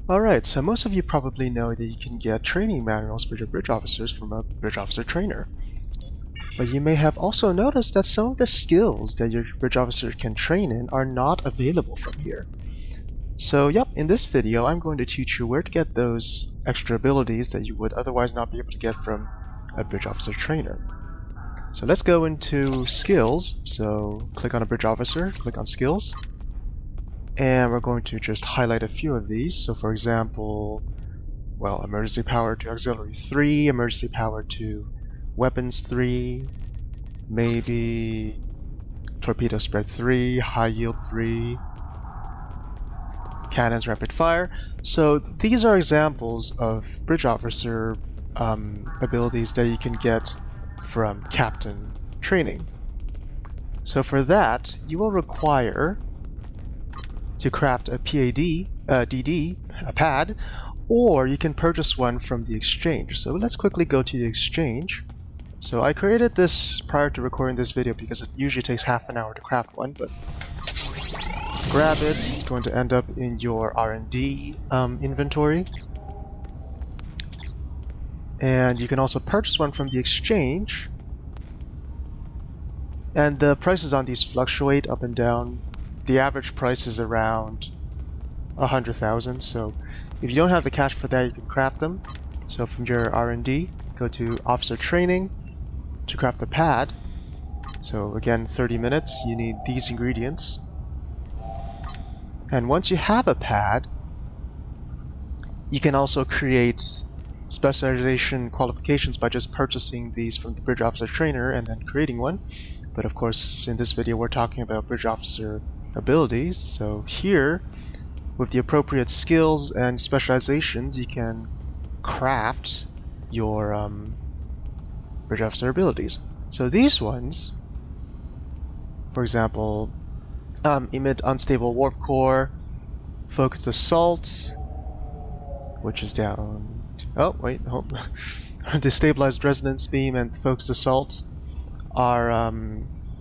Alright, so most of you probably know that you can get training manuals for your bridge officers from a bridge officer trainer. But you may have also noticed that some of the skills that your bridge officer can train in are not available from here. So yep, in this video I'm going to teach you where to get those extra abilities that you would otherwise not be able to get from a bridge officer trainer. So let's go into skills. So click on a bridge officer, click on skills. And we're going to just highlight a few of these. So for example, well, emergency power to auxiliary 3, emergency power to weapons 3, maybe torpedo spread 3, high yield 3, cannons rapid fire. So these are examples of bridge officer abilities that you can get from captain training. So for that, you will require to craft a DD, a pad, or you can purchase one from the exchange. So let's quickly go to the exchange. So I created this prior to recording this video because it usually takes half an hour to craft one, but grab it. It's going to end up in your R&D inventory. And you can also purchase one from the exchange. And the prices on these fluctuate up and down. The average price is around 100,000, so if you don't have the cash for that, you can craft them. So from your R&D, go to Officer Training to craft the pad. So again, 30 minutes, you need these ingredients. And once you have a pad, you can also create specialization qualifications by just purchasing these from the Bridge Officer Trainer and then creating one. But of course, in this video, we're talking about Bridge Officer abilities. So here, with the appropriate skills and specializations, you can craft your bridge officer abilities. So these ones, for example, emit unstable warp core, focus assault, which is down. Oh wait, hold. Destabilized resonance beam and focus assault are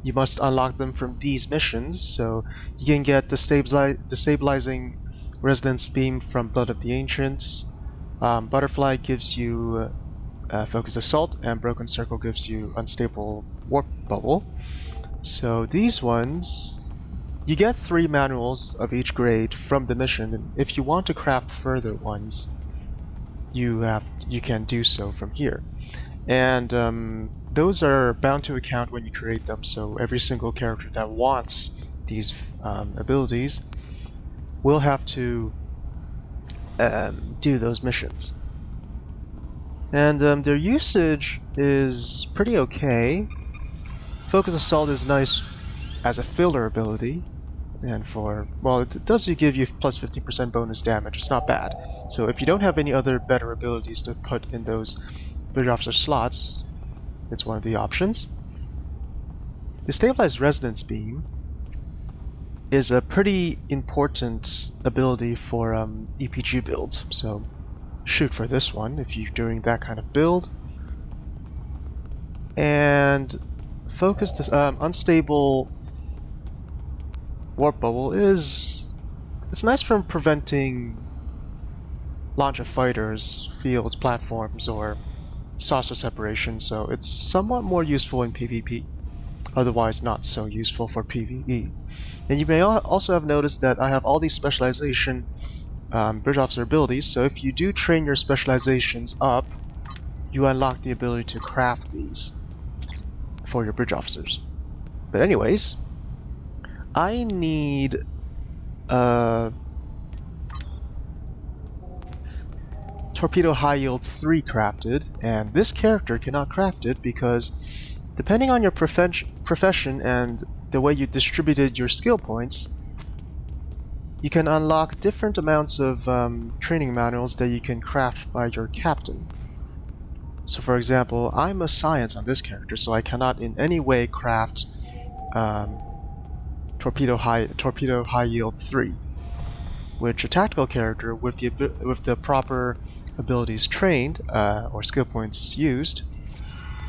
you must unlock them from these missions. So you can get destabilizing resonance beam from Blood of the Ancients. Butterfly gives you focus assault, and Broken Circle gives you unstable warp bubble. So these ones, you get 3 manuals of each grade from the mission, and if you want to craft further ones, you can do so from here. And those are bound to account when you create them, so every single character that wants these abilities will have to do those missions. And their usage is pretty okay. Focus Assault is nice as a filler ability, and well, it does give you plus 15% bonus damage. It's not bad. So if you don't have any other better abilities to put in those Bridge Officer slots, it's one of the options. The Stabilized Resonance Beam is a pretty important ability for EPG builds, so shoot for this one if you're doing that kind of build. And focus this unstable warp bubble it's nice for preventing launch of fighters, fields, platforms, or saucer separation, so it's somewhat more useful in PvP, otherwise not so useful for PvE. And you may also have noticed that I have all these specialization bridge officer abilities, so if you do train your specializations up, you unlock the ability to craft these for your bridge officers. But anyways, I need Torpedo High Yield 3 crafted, and this character cannot craft it because depending on your profession and the way you distributed your skill points, you can unlock different amounts of training manuals that you can craft by your captain. So for example, I'm a science on this character, so I cannot in any way craft Torpedo High Yield 3, which a tactical character with the proper abilities trained or skill points used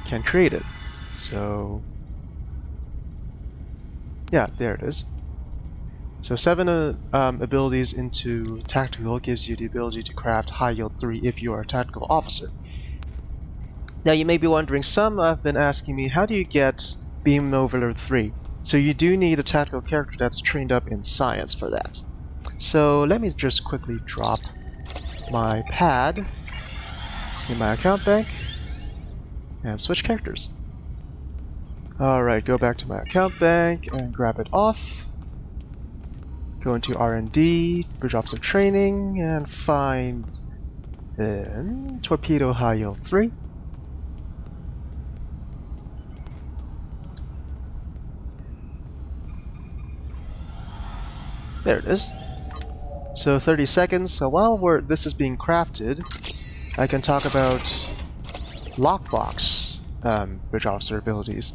can create it. So yeah, there it is. So 7 abilities into tactical gives you the ability to craft high yield 3 if you are a tactical officer. Now you may be wondering, some have been asking me, how do you get Beam Overload 3? So you do need a tactical character that's trained up in science for that. So let me just quickly drop my pad in my account bank and switch characters. Alright, go back to my account bank and grab it off. Go into R&D, Bridge Officer Training, and find Torpedo High Yield 3. There it is. So 30 seconds. So while this is being crafted, I can talk about lockbox Bridge Officer abilities.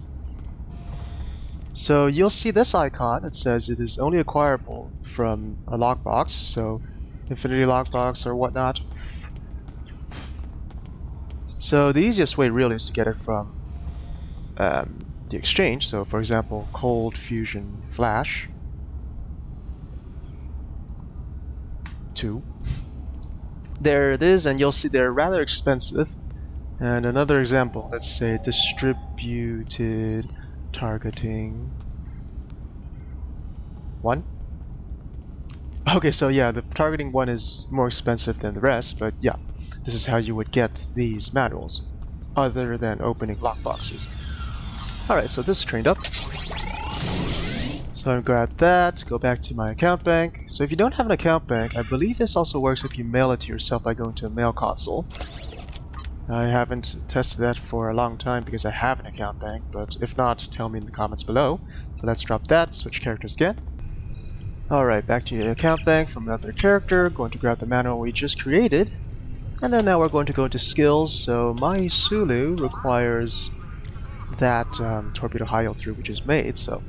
So you'll see this icon. It says it is only acquirable from a lockbox, so Infinity Lockbox or whatnot. So the easiest way really is to get it from the exchange. So for example, Cold Fusion Flash 2. There it is, and you'll see they're rather expensive. And another example, let's say Distributed Targeting 1. Okay, so yeah, the targeting 1 is more expensive than the rest, but yeah, this is how you would get these manuals, other than opening lockboxes. Alright, so this is trained up. So I'm gonna grab that, go back to my account bank. So if you don't have an account bank, I believe this also works if you mail it to yourself by going to a mail console. I haven't tested that for a long time because I have an account bank, but if not, tell me in the comments below. So let's drop that, switch characters again. Alright, back to the account bank from another character, going to grab the manual we just created. And then now we're going to go into skills, so my Sulu requires that Torpedo High Yield 3 we just made, so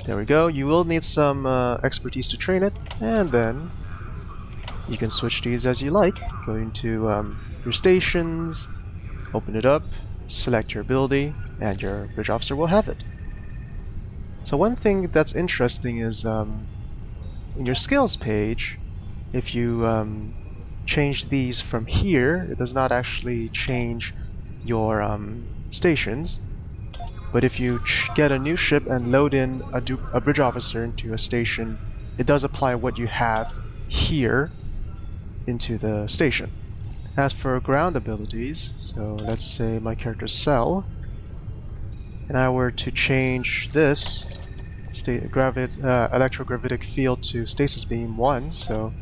there we go. You will need some expertise to train it, and then you can switch these as you like. Go into your stations, open it up, select your ability, and your Bridge Officer will have it. So one thing that's interesting is in your skills page, if you change these from here, it does not actually change your stations. But if you get a new ship and load in a Bridge Officer into a station, it does apply what you have here into the station. As for ground abilities, so let's say my character's Cell, and I were to change this electrogravitic field to Stasis Beam 1, so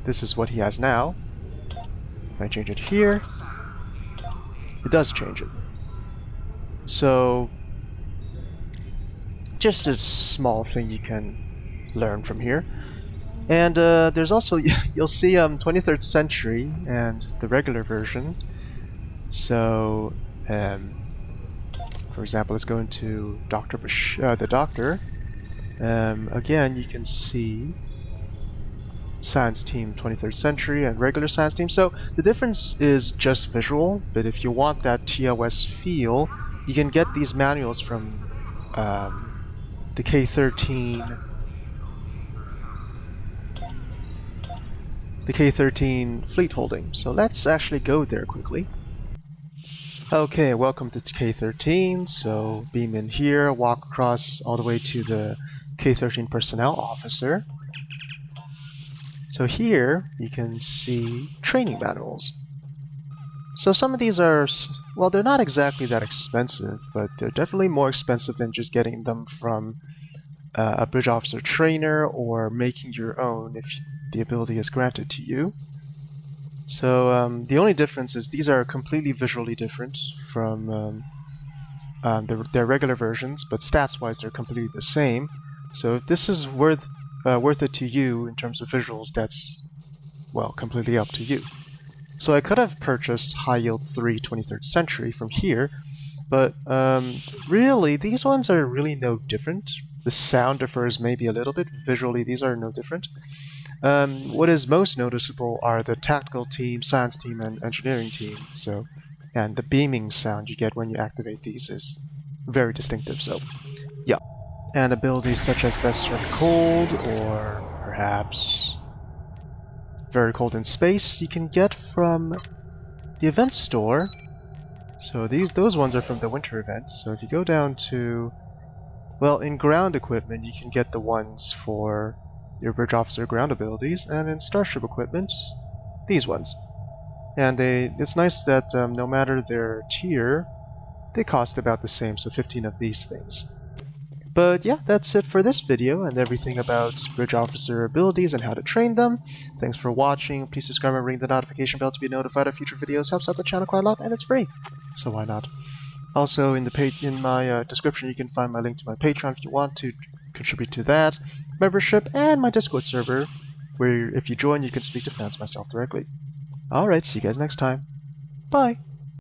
this is what he has now. If I change it here, it does change it. So, just a small thing you can learn from here. And there's also, you'll see 23rd Century and the regular version. So, for example, let's go into the Doctor. Again, you can see Science Team 23rd Century and regular Science Team. So the difference is just visual, but if you want that TOS feel, you can get these manuals from the K13 fleet holding. So let's actually go there quickly. Okay, welcome to K13. So beam in here, walk across all the way to the K13 personnel officer. So here you can see training manuals. So some of these are, well, they're not exactly that expensive, but they're definitely more expensive than just getting them from a Bridge Officer trainer or making your own if the ability is granted to you. So the only difference is these are completely visually different from their regular versions, but stats-wise they're completely the same. So if this is worth it to you in terms of visuals, that's, well, completely up to you. So I could have purchased High Yield 3 23rd Century from here, but really these ones are really no different. The sound differs maybe a little bit. Visually these are no different. What is most noticeable are the tactical team, science team, and engineering team. So, and the beaming sound you get when you activate these is very distinctive. So, yeah. And abilities such as Best Served Cold, or perhaps Very Cold in Space, you can get from the event store. So those ones are from the winter event. So if you go down to, well, in ground equipment, you can get the ones for your Bridge Officer ground abilities, and in Starship equipment, these ones. And it's nice that no matter their tier, they cost about the same, so 15 of these things. But yeah, that's it for this video and everything about Bridge Officer abilities and how to train them. Thanks for watching. Please subscribe and ring the notification bell to be notified of future videos. Helps out the channel quite a lot, and it's free, so why not? Also, in my description, you can find my link to my Patreon if you want to contribute to that, membership, and my Discord server, where if you join, you can speak to fans myself directly. Alright, see you guys next time. Bye!